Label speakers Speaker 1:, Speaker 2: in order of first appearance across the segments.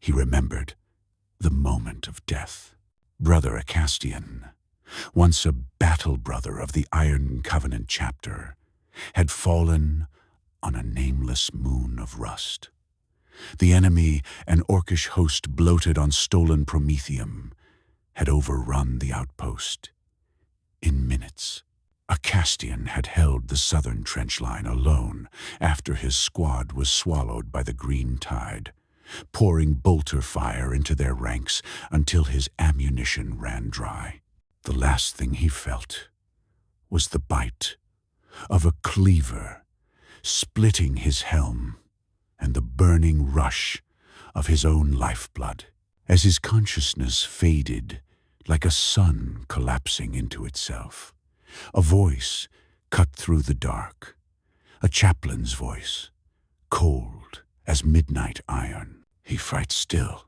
Speaker 1: He remembered the moment of death. Brother Acastian, once a battle brother of the Iron Covenant chapter, had fallen on a nameless moon of rust. The enemy, an orcish host bloated on stolen promethium, had overrun the outpost. In minutes, Acastian had held the southern trench line alone after his squad was swallowed by the green tide, pouring bolter fire into their ranks until his ammunition ran dry. The last thing he felt was the bite of a cleaver splitting his helm and the burning rush of his own lifeblood. As his consciousness faded like a sun collapsing into itself, a voice cut through the dark, a chaplain's voice, cold as midnight iron. "He fights still.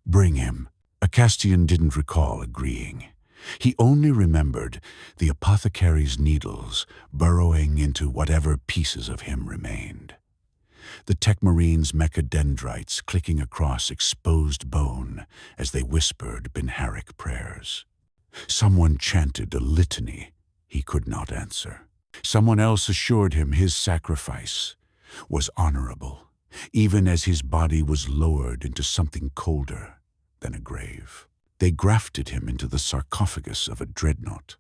Speaker 1: Bring him." Acastian didn't recall agreeing. He only remembered the apothecary's needles burrowing into whatever pieces of him remained. The Techmarine's mechadendrites clicking across exposed bone as they whispered Benharic prayers. Someone chanted a litany he could not answer. Someone else assured him his sacrifice was honorable, even as his body was lowered into something colder than a grave. They grafted him into the sarcophagus of a dreadnought.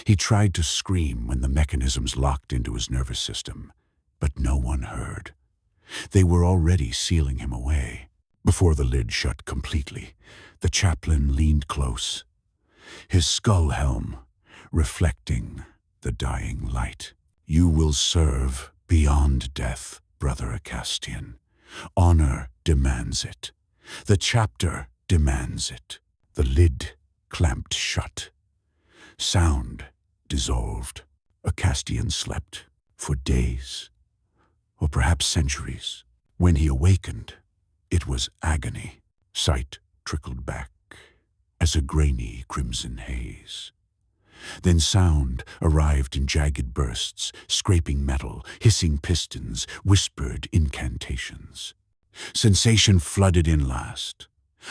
Speaker 1: He tried to scream when the mechanisms locked into his nervous system, but no one heard. They were already sealing him away. Before the lid shut completely, the chaplain leaned close, his skull helm reflecting the dying light. "You will serve beyond death, Brother Acastian. Honor demands it. The chapter demands it." The lid clamped shut. Sound dissolved. Acastian slept for days, or perhaps centuries. When he awakened, it was agony. Sight trickled back as a grainy crimson haze. Then sound arrived in jagged bursts, scraping metal, hissing pistons, whispered incantations. Sensation flooded in last,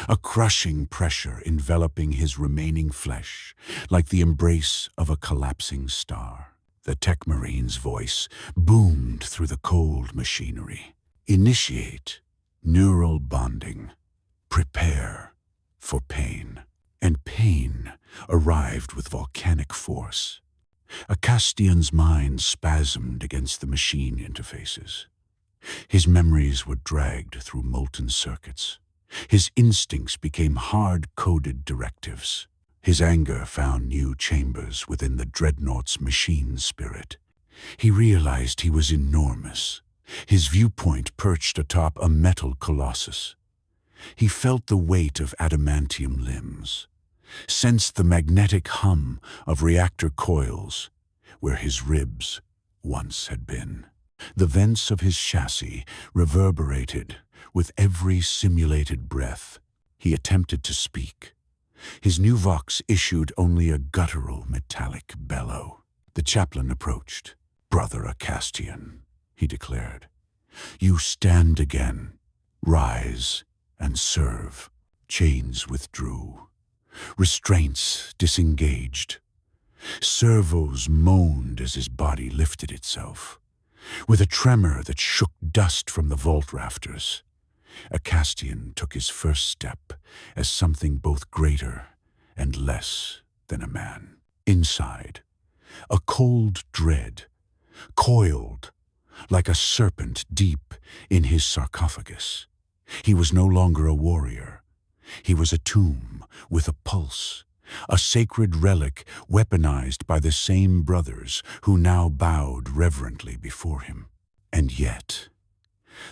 Speaker 1: a crushing pressure enveloping his remaining flesh like the embrace of a collapsing star. The Techmarine's voice boomed through the cold machinery. "Initiate neural bonding. Prepare for pain." And pain arrived with volcanic force. Acastian's mind spasmed against the machine interfaces. His memories were dragged through molten circuits. His instincts became hard-coded directives. His anger found new chambers within the Dreadnought's machine spirit. He realized he was enormous, his viewpoint perched atop a metal colossus. He felt the weight of adamantium limbs, sensed the magnetic hum of reactor coils where his ribs once had been. The vents of his chassis reverberated with every simulated breath. He attempted to speak. His new vox issued only a guttural metallic bellow. The chaplain approached. "Brother Acastian," he declared, "you stand again. Rise and serve." Chains withdrew. Restraints disengaged. Servos moaned as his body lifted itself. With a tremor that shook dust from the vault rafters, Acastian took his first step as something both greater and less than a man. Inside, a cold dread coiled like a serpent deep in his sarcophagus. He was no longer a warrior. He was a tomb with a pulse, a sacred relic weaponized by the same brothers who now bowed reverently before him. And yet,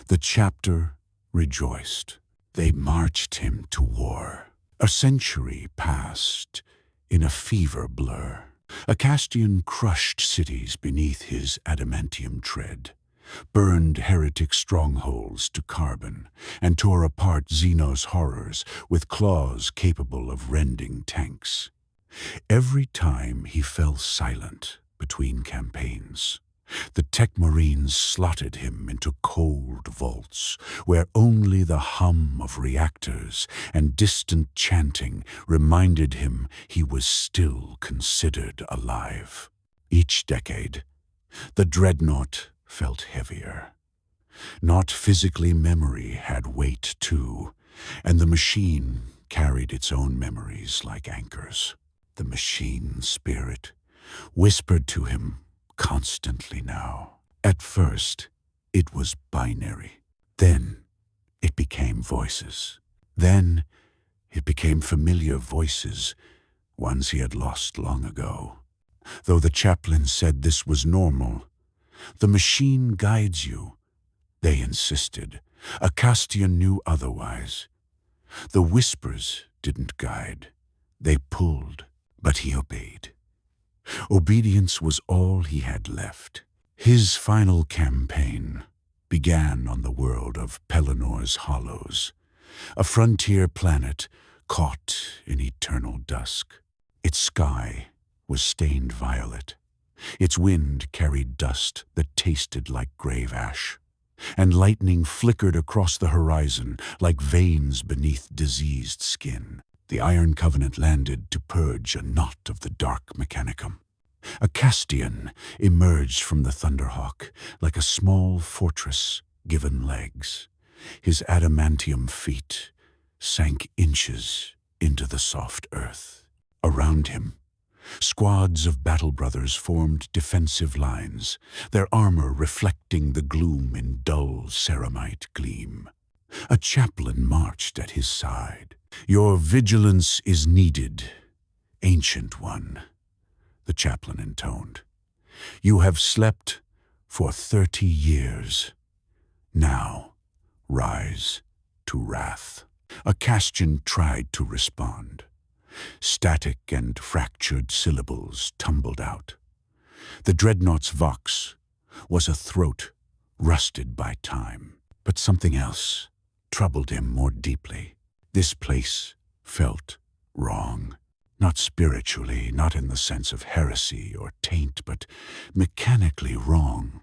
Speaker 1: the chapter rejoiced. They marched him to war. A century passed in a fever blur. Acastian crushed cities beneath his adamantium tread, burned heretic strongholds to carbon, and tore apart Xenos horrors with claws capable of rending tanks. Every time he fell silent between campaigns, The tech marines slotted him into cold vaults, where only the hum of reactors and distant chanting reminded him he was still considered alive. Each decade, the Dreadnought felt heavier. Not physically, memory had weight too, and the machine carried its own memories like anchors. The machine spirit whispered to him constantly now. At first, it was binary. Then, it became voices. Then, it became familiar voices, ones he had lost long ago. Though the chaplain said this was normal, the machine guides you, they insisted. Acastian knew otherwise. The whispers didn't guide. They pulled, but he obeyed. Obedience was all he had left. His final campaign began on the world of Pelinor's Hollows, a frontier planet caught in eternal dusk. Its sky was stained violet. Its wind carried dust that tasted like grave ash, and lightning flickered across the horizon like veins beneath diseased skin. The Iron Covenant landed to purge a knot of the dark mechanicum. Acastian emerged from the Thunderhawk like a small fortress given legs. His adamantium feet sank inches into the soft earth. Around him, squads of battle brothers formed defensive lines, their armor reflecting the gloom in dull ceramite gleam. A chaplain marched at his side. "Your vigilance is needed, Ancient One," the chaplain intoned. "You have slept for 30 years. Now, rise to wrath." Acastian tried to respond. Static and fractured syllables tumbled out. The Dreadnought's vox was a throat rusted by time. But something else troubled him more deeply. This place felt wrong. Not spiritually, not in the sense of heresy or taint, but mechanically wrong.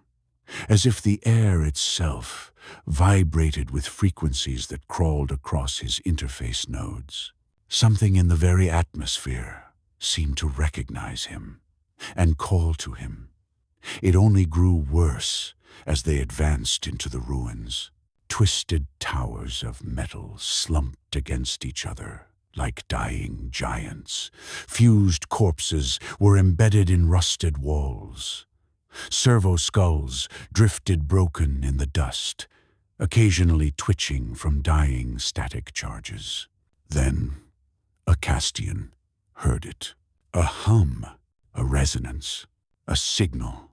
Speaker 1: As if the air itself vibrated with frequencies that crawled across his interface nodes. Something in the very atmosphere seemed to recognize him and call to him. It only grew worse as they advanced into the ruins. Twisted towers of metal slumped against each other like dying giants. Fused corpses were embedded in rusted walls. Servo skulls drifted broken in the dust, occasionally twitching from dying static charges. Then, Acastian heard it. A hum, a resonance, a signal,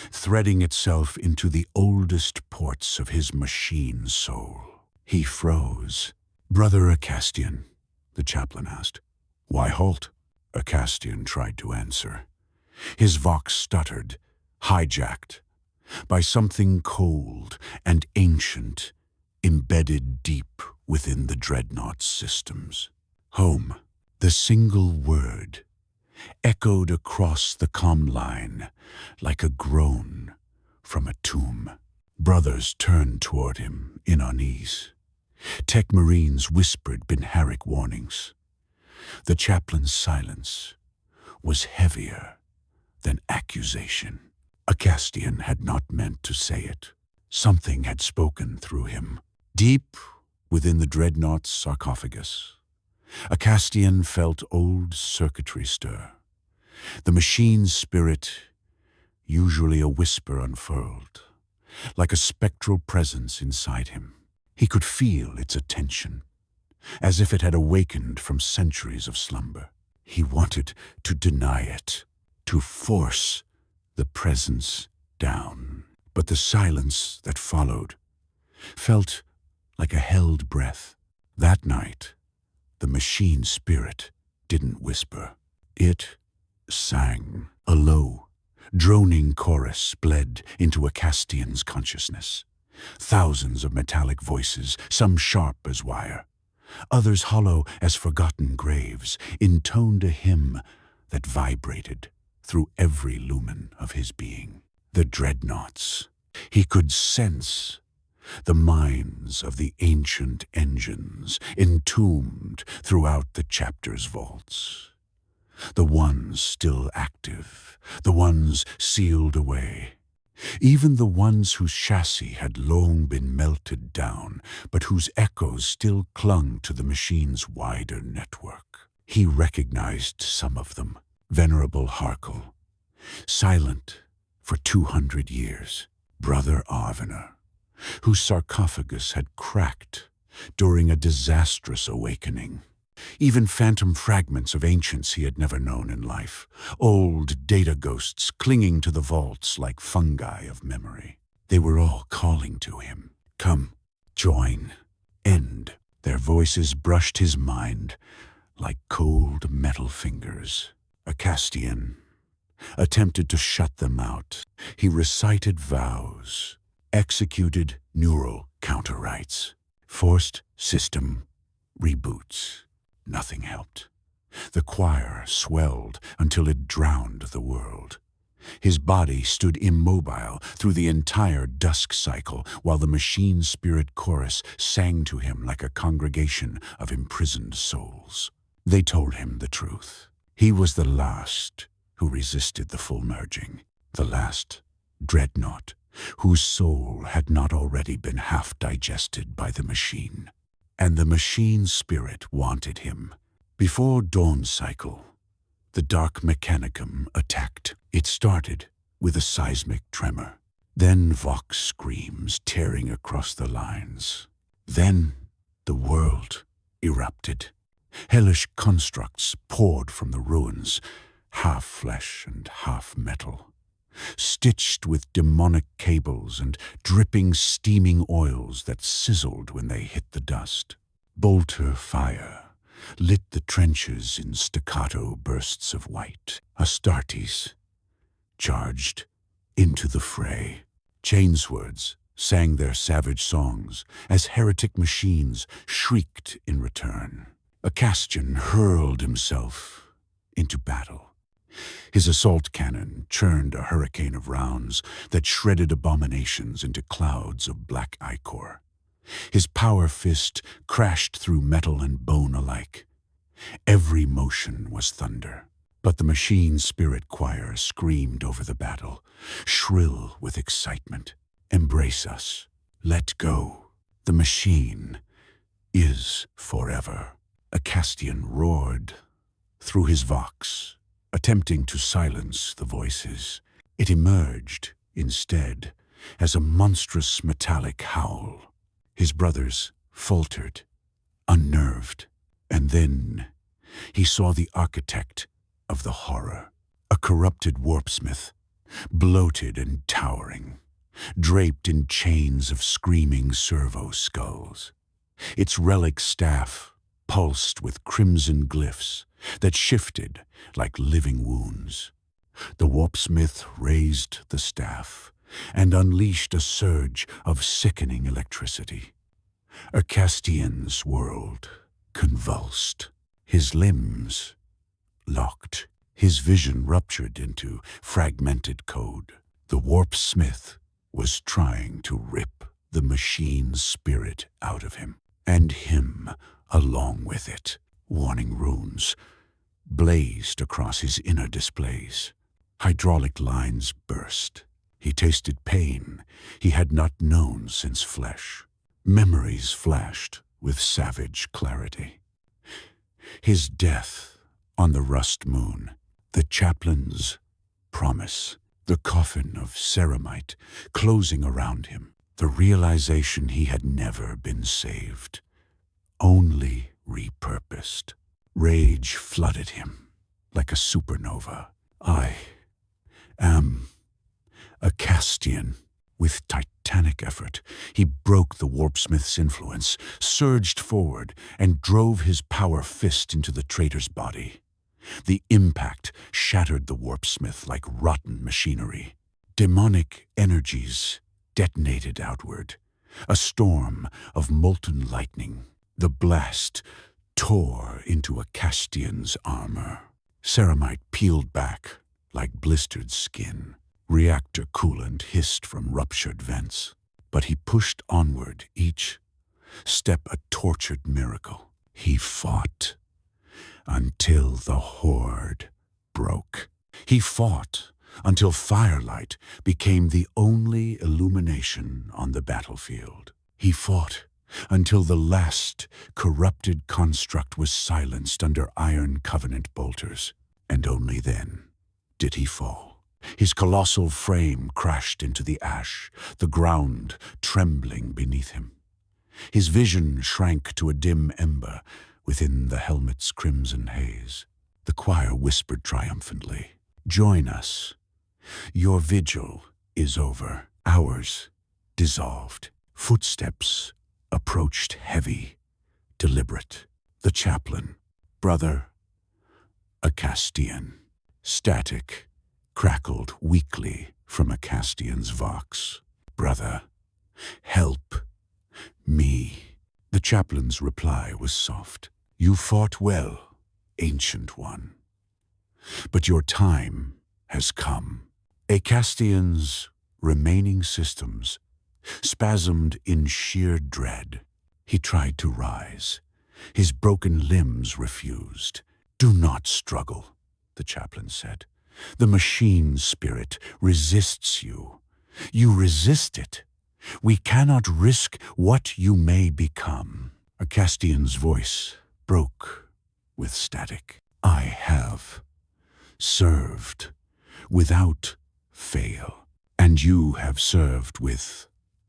Speaker 1: threading itself into the oldest ports of his machine soul. He froze. "Brother Acastian," the chaplain asked. "Why halt?" Acastian tried to answer. His vox stuttered, hijacked by something cold and ancient embedded deep within the Dreadnought's systems. Home, the single word, echoed across the comm line like a groan from a tomb. Brothers turned toward him in unease. Tech Marines whispered Binharic warnings. The chaplain's silence was heavier than accusation. Acastian had not meant to say it. Something had spoken through him. Deep within the Dreadnought's sarcophagus, Acastian felt old circuitry stir. The machine's spirit, usually a whisper unfurled, like a spectral presence inside him. He could feel its attention, as if it had awakened from centuries of slumber. He wanted to deny it, to force the presence down. But the silence that followed felt like a held breath. That night, the machine spirit didn't whisper. It sang. A low, droning chorus bled into Acastian's consciousness. Thousands of metallic voices, some sharp as wire, others hollow as forgotten graves, intoned a hymn that vibrated through every lumen of his being. the Dreadnoughts. He could sense the minds of the ancient engines entombed throughout the chapter's vaults. The ones still active, the ones sealed away, even the ones whose chassis had long been melted down, but whose echoes still clung to the machine's wider network. He recognized some of them. Venerable Harkle, silent for 200 years. Brother Arvener, whose sarcophagus had cracked during a disastrous awakening. Even phantom fragments of ancients he had never known in life, old data ghosts clinging to the vaults like fungi of memory. They were all calling to him. Come, join, end. Their voices brushed his mind like cold metal fingers. Acastian attempted to shut them out. He recited vows, executed neural counterrights, forced system reboots. Nothing helped. The choir swelled until it drowned the world. His body stood immobile through the entire dusk cycle while the machine spirit chorus sang to him like a congregation of imprisoned souls. They told him the truth. He was the last who resisted the full merging, the last Dreadnought whose soul had not already been half digested by the machine. And the machine spirit wanted him. Before dawn cycle, the dark mechanicum attacked. It started with a seismic tremor, then vox screams tearing across the lines. Then the world erupted. Hellish constructs poured from the ruins, half flesh and half metal, stitched with demonic cables and dripping steaming oils that sizzled when they hit the dust. Bolter fire lit the trenches in staccato bursts of white. Astartes charged into the fray. Chainswords sang their savage songs as heretic machines shrieked in return. Acastian hurled himself into battle. His assault cannon churned a hurricane of rounds that shredded abominations into clouds of black ichor. His power fist crashed through metal and bone alike. Every motion was thunder, but the machine spirit choir screamed over the battle, shrill with excitement. Embrace us. Let go. The machine is forever. Acastian roared through his vox, attempting to silence the voices. It emerged, instead, as a monstrous metallic howl. His brothers faltered, unnerved, and then he saw the architect of the horror, a corrupted warpsmith, bloated and towering, draped in chains of screaming servo skulls. Its relic staff pulsed with crimson glyphs that shifted like living wounds. The warpsmith raised the staff and unleashed a surge of sickening electricity. Acastian's world convulsed. His limbs locked. His vision ruptured into fragmented code. The warpsmith was trying to rip the machine's spirit out of him, and him along with it. Warning runes blazed across his inner displays. Hydraulic lines burst. He tasted pain he had not known since flesh. Memories flashed with savage clarity. His death on the Rust Moon, the chaplain's promise, the coffin of ceramite closing around him, the realization he had never been saved, only repurposed. Rage flooded him like a supernova. I am Acastian. With titanic effort, he broke the warpsmith's influence, surged forward, and drove his power fist into the traitor's body. The impact shattered the warpsmith like rotten machinery. Demonic energies detonated outward, a storm of molten lightning. The blast tore into Acastian's armor. Ceramite peeled back like blistered skin. Reactor coolant hissed from ruptured vents. But he pushed onward, each step a tortured miracle. He fought until the horde broke. He fought until firelight became the only illumination on the battlefield. He fought until the last corrupted construct was silenced under Iron Covenant bolters, and only then did he fall. His colossal frame crashed into the ash, the ground trembling beneath him. His vision shrank to a dim ember within the helmet's crimson haze. The choir whispered triumphantly, "Join us. Your vigil is over." Ours dissolved. Footsteps approached, heavy, deliberate. The chaplain, Brother Acastian. Static crackled weakly from Acastian's vox. "Brother, help me." The chaplain's reply was soft. "You fought well, Ancient One, but your time has come." Acastian's remaining systems spasmed in sheer dread. He tried to rise. His broken limbs refused. "Do not struggle," the chaplain said. "The machine spirit resists you. You resist it. We cannot risk what you may become." Acastian's voice broke with static. "I have served without fail, and you have served with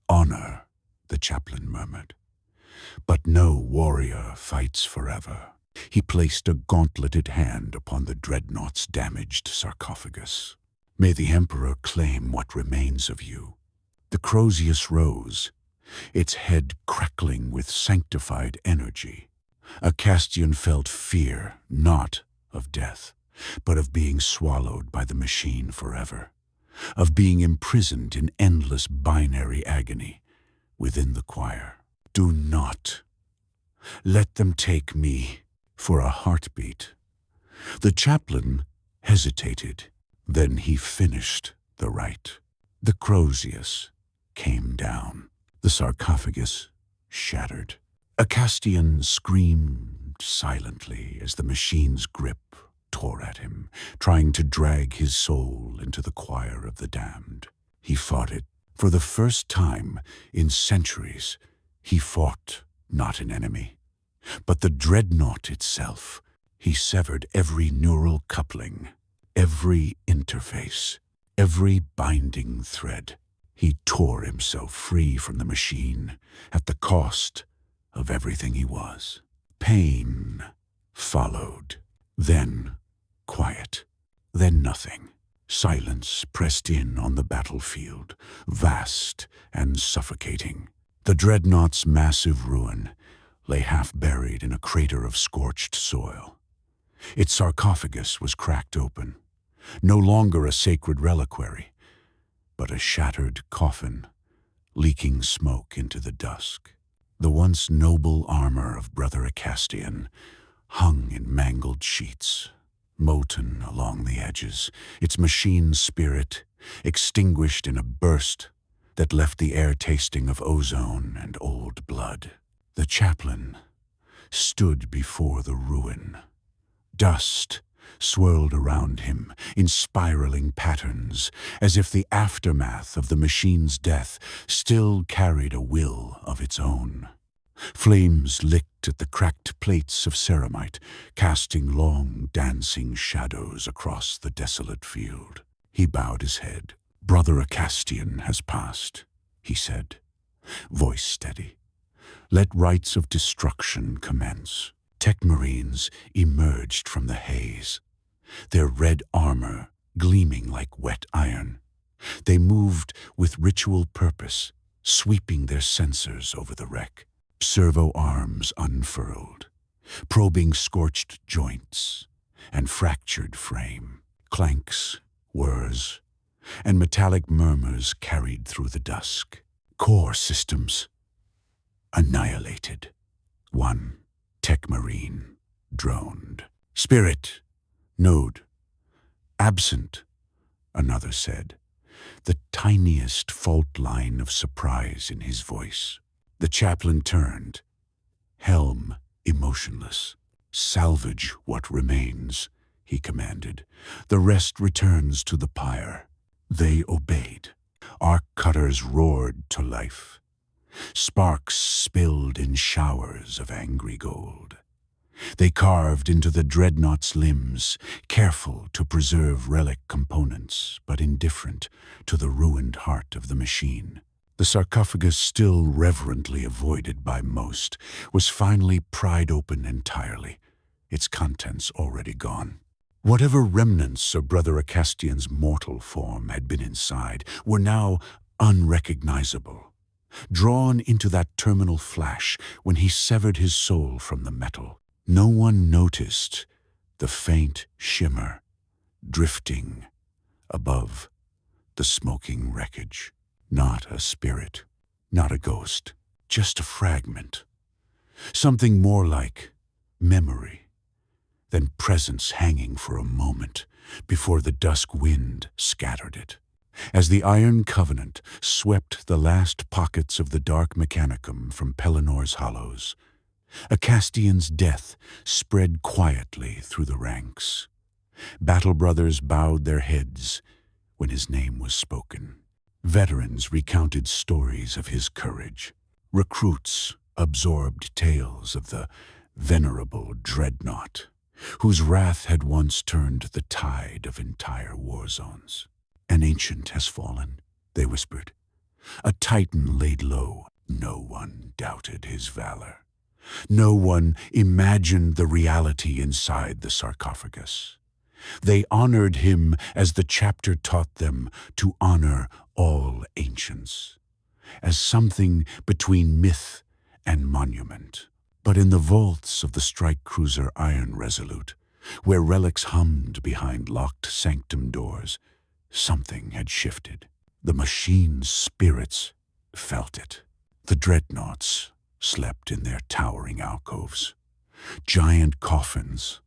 Speaker 1: honor," the chaplain murmured. "But no warrior fights forever." He placed a gauntleted hand upon the Dreadnought's damaged sarcophagus. "May the Emperor claim what remains of you." The Crozius rose, its head crackling with sanctified energy. Acastian felt fear, not of death, but of being swallowed by the machine forever, of being imprisoned in endless binary agony within the choir. "Do not let them take me." For a heartbeat, the chaplain hesitated. Then he finished the rite. The Crozius came down. The sarcophagus shattered. Acastian screamed silently as the machine's grip tore at him, trying to drag his soul into the choir of the damned. He fought it. For the first time in centuries, he fought not an enemy, but the Dreadnought itself. He severed every neural coupling, every interface, every binding thread. He tore himself free from the machine at the cost of everything he was. Pain followed, then quiet, then nothing. Silence pressed in on the battlefield, vast and suffocating. The Dreadnought's massive ruin lay half-buried in a crater of scorched soil. Its sarcophagus was cracked open, no longer a sacred reliquary, but a shattered coffin, leaking smoke into the dusk. The once noble armor of Brother Acastian hung in mangled sheets, molten along the edges, its machine spirit extinguished in a burst that left the air tasting of ozone and old blood. The chaplain stood before the ruin. Dust swirled around him in spiraling patterns, as if the aftermath of the machine's death still carried a will of its own. Flames licked at the cracked plates of ceramite, casting long, dancing shadows across the desolate field. He bowed his head. "Brother Acastian has passed," he said, voice steady. "Let rites of destruction commence." Tech Marines emerged from the haze, their red armor gleaming like wet iron. They moved with ritual purpose, sweeping their sensors over the wreck. Servo arms unfurled, probing scorched joints and fractured frame. Clanks, whirs, and metallic murmurs carried through the dusk. Core systems annihilated. One Tech Marine droned. "Spirit, node, absent," another said. the tiniest fault line of surprise in his voice. The chaplain turned, helm emotionless. "Salvage what remains," he commanded. "The rest returns to the pyre." They obeyed. Arc cutters roared to life. Sparks spilled in showers of angry gold. They carved into the Dreadnought's limbs, careful to preserve relic components, but indifferent to the ruined heart of the machine. The sarcophagus, still reverently avoided by most, was finally pried open entirely, its contents already gone. Whatever remnants of Brother Acastian's mortal form had been inside were now unrecognizable, drawn into that terminal flash when he severed his soul from the metal. No one noticed the faint shimmer drifting above the smoking wreckage. Not a spirit, not a ghost, just a fragment. Something more like memory than presence hanging for a moment before the dusk wind scattered it. As the Iron Covenant swept the last pockets of the dark mechanicum from Pelinor's hollows, Acastian's death spread quietly through the ranks. Battle brothers bowed their heads when his name was spoken. Veterans recounted stories of his courage. Recruits absorbed tales of the venerable Dreadnought, whose wrath had once turned the tide of entire war zones. "An ancient has fallen," they whispered. "A titan laid low." No one doubted his valor. No one imagined the reality inside the sarcophagus. They honored him as the chapter taught them to honor all ancients, as something between myth and monument. But in the vaults of the strike cruiser Iron Resolute, where relics hummed behind locked sanctum doors, something had shifted. The machine's spirits felt it. The Dreadnoughts slept in their towering alcoves, giant coffins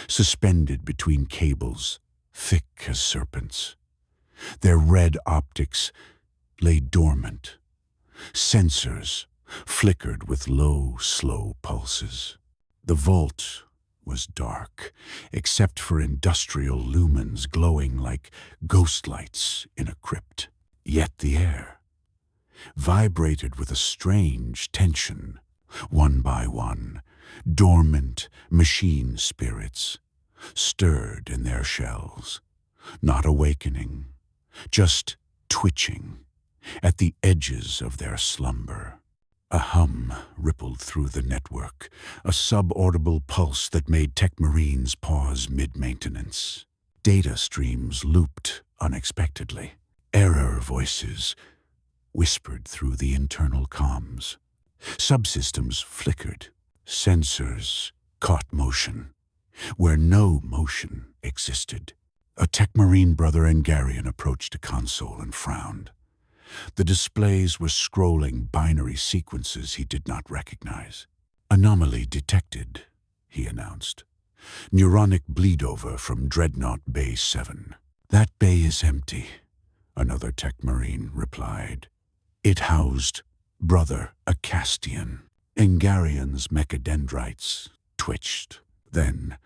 Speaker 1: suspended between cables thick as serpents. Their red optics lay dormant. Sensors flickered with low, slow pulses. The vault was dark, except for industrial lumens glowing like ghost lights in a crypt. Yet the air vibrated with a strange tension. One by one, dormant machine spirits stirred in their shells, not awakening, just twitching at the edges of their slumber. A hum rippled through the network, a subaudible pulse that made Tech Marines pause mid-maintenance. Data streams looped unexpectedly. Error voices whispered through the internal comms. Subsystems flickered. Sensors caught motion where no motion existed. A Tech Marine brother Angarian approached a console and frowned. The displays were scrolling binary sequences he did not recognize. "Anomaly detected," he announced. "Neuronic bleedover from Dreadnought Bay 7. "That bay is empty," another Tech Marine replied. "It housed Brother Acastian." Angarian's mechadendrites twitched. Then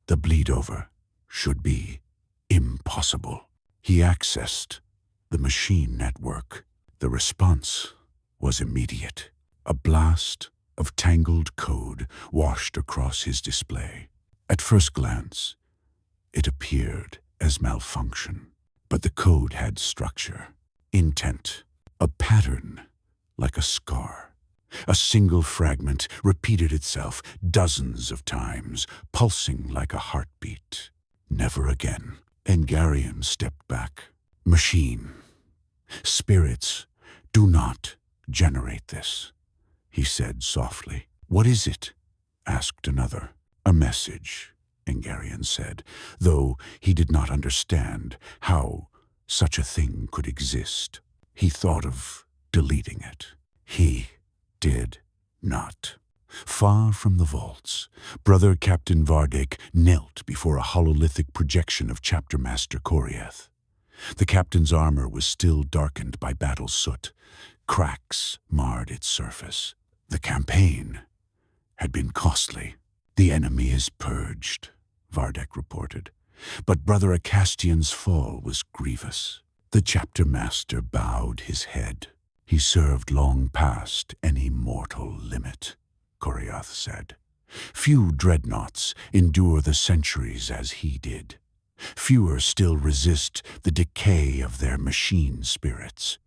Speaker 1: the bleedover should be impossible. He accessed the machine network. The response was immediate. A blast of tangled code washed across his display. At first glance, it appeared as malfunction, but the code had structure, intent, a pattern like a scar. A single fragment repeated itself dozens of times, pulsing like a heartbeat. Never again. Angarian stepped back. "Machine, spirits do not generate this," he said softly. "What is it?" asked another. "A message," Angarian said, though he did not understand how such a thing could exist. He thought of deleting it. He did not. Far from the vaults, Brother Captain Vardek knelt before a hololithic projection of Chapter Master Koriath. The captain's armor was still darkened by battle soot. Cracks marred its surface. The campaign had been costly. "The enemy is purged," Vardek reported. But Brother Acastian's fall was grievous. The chapter master bowed his head. "He served long past any mortal limit," Coriath said. "Few dreadnoughts endure the centuries as he did. Fewer still resist the decay of their machine spirits.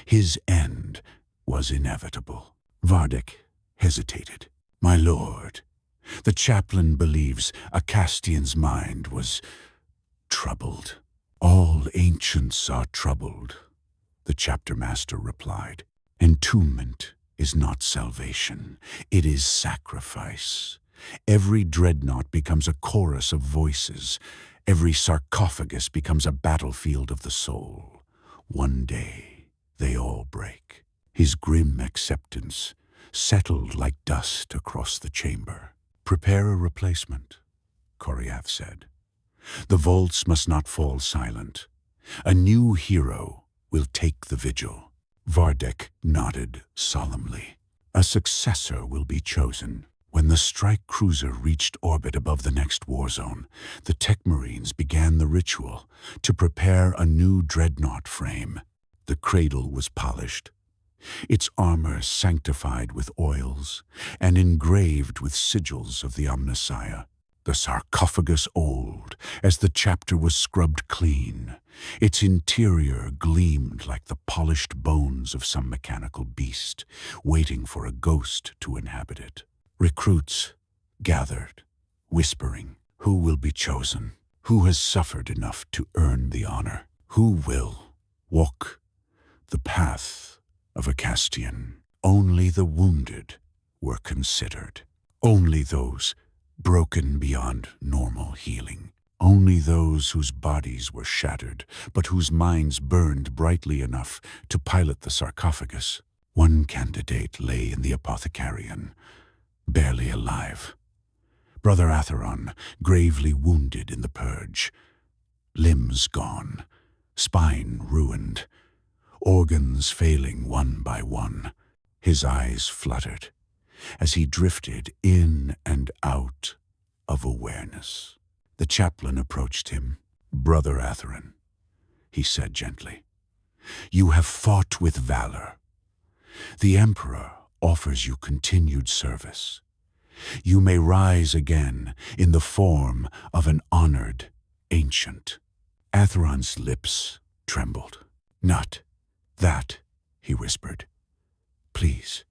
Speaker 1: His end was inevitable." Vardek hesitated. "My lord, the chaplain believes Acastian's mind was troubled." "All ancients are troubled," the chapter master replied. "Entombment is not salvation, it is sacrifice. Every dreadnought becomes a chorus of voices. Every sarcophagus becomes a battlefield of the soul. One day, they all break." His grim acceptance settled like dust across the chamber. "Prepare a replacement," Coriath said. "The vaults must not fall silent. A new hero will take the vigil." Vardek nodded solemnly. "A successor will be chosen." When the strike cruiser reached orbit above the next war zone, the Tech Marines began the ritual to prepare a new dreadnought frame. The cradle was polished, its armor sanctified with oils and engraved with sigils of the Omnissiah. The sarcophagus old, as the chapter was scrubbed clean. Its interior gleamed like the polished bones of some mechanical beast, waiting for a ghost to inhabit it. Recruits gathered, whispering, "Who will be chosen? Who has suffered enough to earn the honor? Who will walk the path of Acastian?" Only the wounded were considered. Only those broken beyond normal healing. Only those whose bodies were shattered, but whose minds burned brightly enough to pilot the sarcophagus. One candidate lay in the apothecarian, barely alive. Brother Atheron, gravely wounded in the purge. Limbs gone, spine ruined, organs failing one by one. His eyes fluttered as he drifted in and out of awareness. The chaplain approached him. "Brother Atheron," he said gently, "you have fought with valor. The Emperor offers you continued service. You may rise again in the form of an honored ancient." Atheron's lips trembled. "Not that," he whispered. "Please,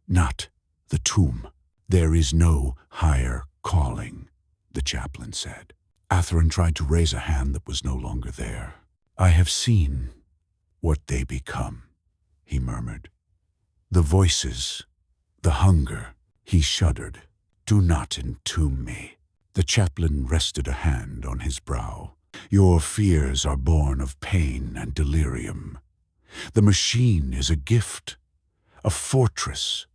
Speaker 1: not the tomb." "There is no higher calling," the chaplain said. Atheron tried to raise a hand that was no longer there. "I have seen what they become," he murmured. "The voices, the hunger." He shuddered. "Do not entomb me." The chaplain rested a hand on his brow. "Your fears are born of pain and delirium. The machine is a gift, a fortress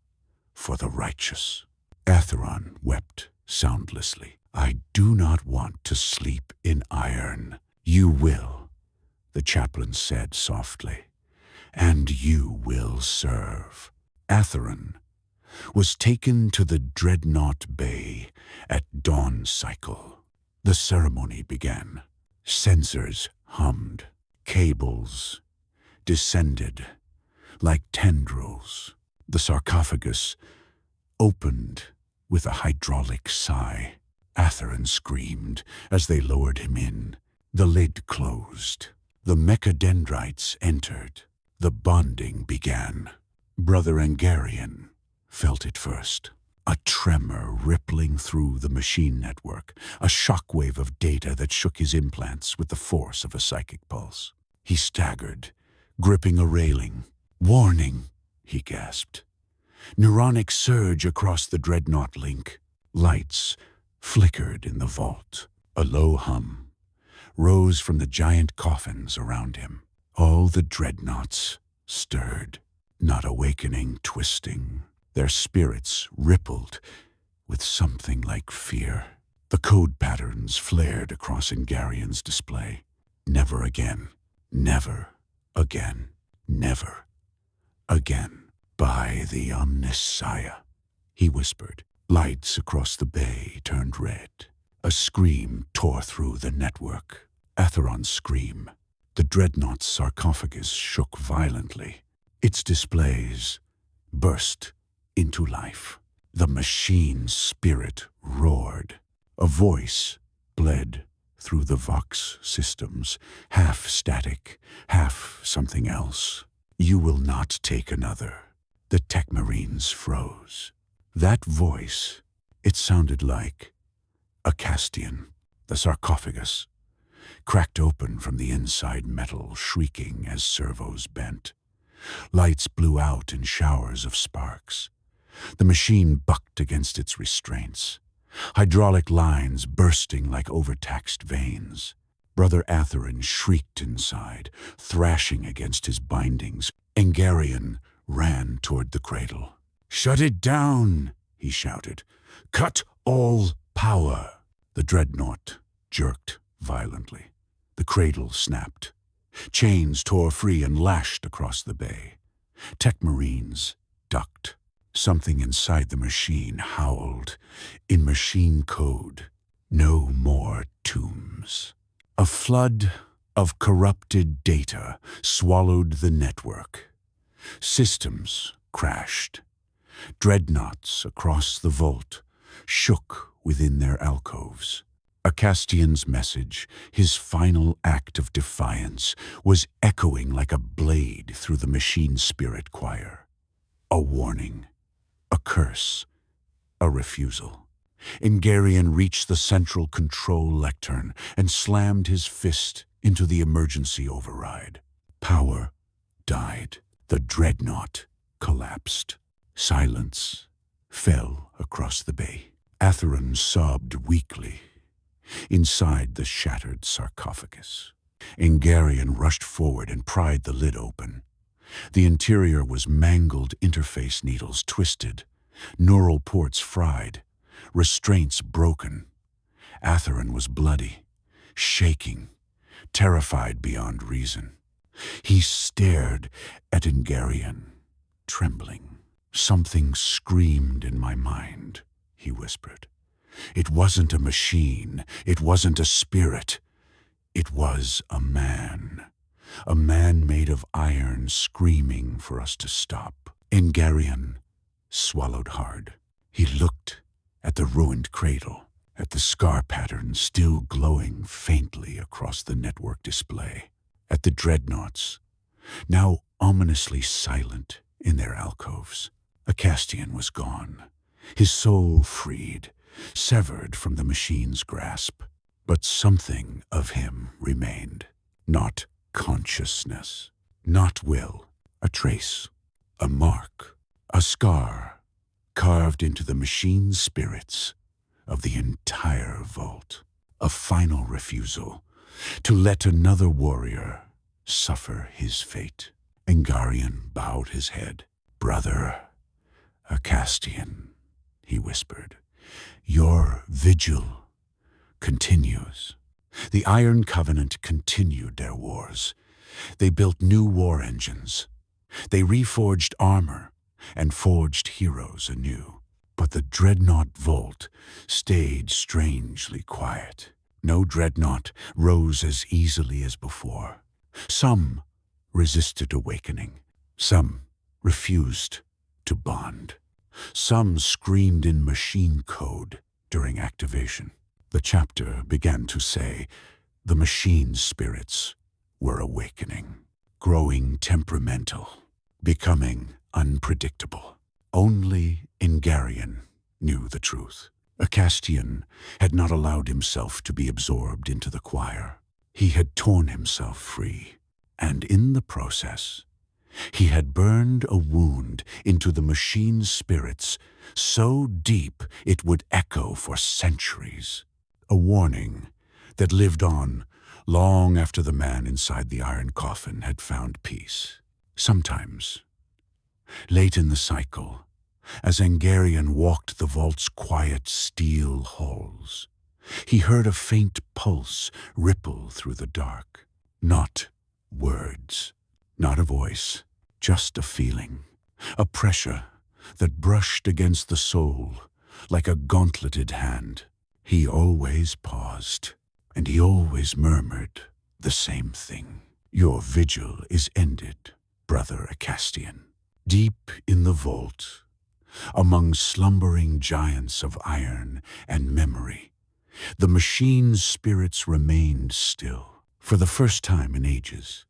Speaker 1: for the righteous." Atheron wept soundlessly. "I do not want to sleep in iron." "You will," the chaplain said softly, "and you will serve." Atheron was taken to the Dreadnought Bay at dawn cycle. The ceremony began. Sensors hummed. Cables descended like tendrils. The sarcophagus opened with a hydraulic sigh. Atheron screamed as they lowered him in. The lid closed. The mechadendrites entered. The bonding began. Brother Angarian felt it first. A tremor rippling through the machine network, a shockwave of data that shook his implants with the force of a psychic pulse. He staggered, gripping a railing. "Warning," he gasped. Neuronic surge across the Dreadnought link. Lights flickered in the vault. A low hum rose from the giant coffins around him. All the dreadnoughts stirred, not awakening, twisting. Their spirits rippled with something like fear. The code patterns flared across Ingarian's display. Never again. Never again, never again. By the Omnissiah, he whispered. Lights across the bay turned red. A scream tore through the network. Atheron's scream. The Dreadnought's sarcophagus shook violently. Its displays burst into life. The machine spirit roared. A voice bled through the Vox systems, half static, half something else. You will not take another. The tech marines froze. That voice, it sounded like a Castian. The sarcophagus cracked open from the inside, metal shrieking as servos bent. Lights blew out in showers of sparks. The machine bucked against its restraints, hydraulic lines bursting like overtaxed veins. Brother Atheron shrieked inside, thrashing against his bindings. Engarian ran toward the cradle. "Shut it down!" he shouted. "Cut all power!" The Dreadnought jerked violently. The cradle snapped. Chains tore free and lashed across the bay. Tech marines ducked. Something inside the machine howled. In machine code, no more tombs. A flood of corrupted data swallowed the network. Systems crashed. Dreadnoughts across the vault shook within their alcoves. Acastian's message, his final act of defiance, was echoing like a blade through the machine spirit choir. A warning, a curse, a refusal. Engarian reached the central control lectern and slammed his fist into the emergency override. Power died. The Dreadnought collapsed. Silence fell across the bay. Atheron sobbed weakly inside the shattered sarcophagus. Engarian rushed forward and pried the lid open. The interior was mangled interface needles twisted, neural ports fried, restraints broken. Atheron was bloody, shaking, terrified beyond reason. He stared at Engarian, trembling. "Something screamed in my mind," he whispered. "It wasn't a machine. It wasn't a spirit. It was a man. A man made of iron screaming for us to stop." Engarian swallowed hard. He looked at the ruined cradle, at the scar pattern still glowing faintly across the network display, at the Dreadnoughts, now ominously silent in their alcoves. Acastian was gone, his soul freed, severed from the machine's grasp. But something of him remained. Not consciousness, not will, a trace, a mark, a scar carved into the machine spirits of the entire vault. A final refusal to let another warrior suffer his fate. Engarian bowed his head. "Brother Acastian," he whispered, "your vigil continues." The Iron Covenant continued their wars. They built new war engines. They reforged armor and forged heroes anew. But the Dreadnought Vault stayed strangely quiet. No Dreadnought rose as easily as before. Some resisted awakening. Some refused to bond. Some screamed in machine code during activation. The chapter began to say the machine spirits were awakening, growing temperamental, becoming unpredictable. Only Engarian knew the truth. Acastian had not allowed himself to be absorbed into the choir. He had torn himself free, and in the process, he had burned a wound into the machine spirits so deep it would echo for centuries. A warning that lived on long after the man inside the iron coffin had found peace. Sometimes, late in the cycle, as Engarian walked the vault's quiet steel halls, he heard a faint pulse ripple through the dark. Not Words, not a voice, just a feeling, a pressure that brushed against the soul like a gauntleted hand. He always paused, and he always murmured the same thing. Your vigil is ended, Brother Acastian. Deep in the vault, among slumbering giants of iron and memory, the machine's spirits remained still. For the first time in ages,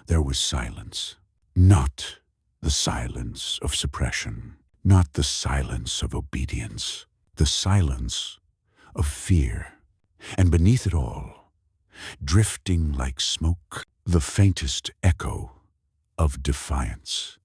Speaker 1: there was silence. Not the silence of suppression, not the silence of obedience, the silence of fear. And beneath it all, drifting like smoke, the faintest echo of defiance.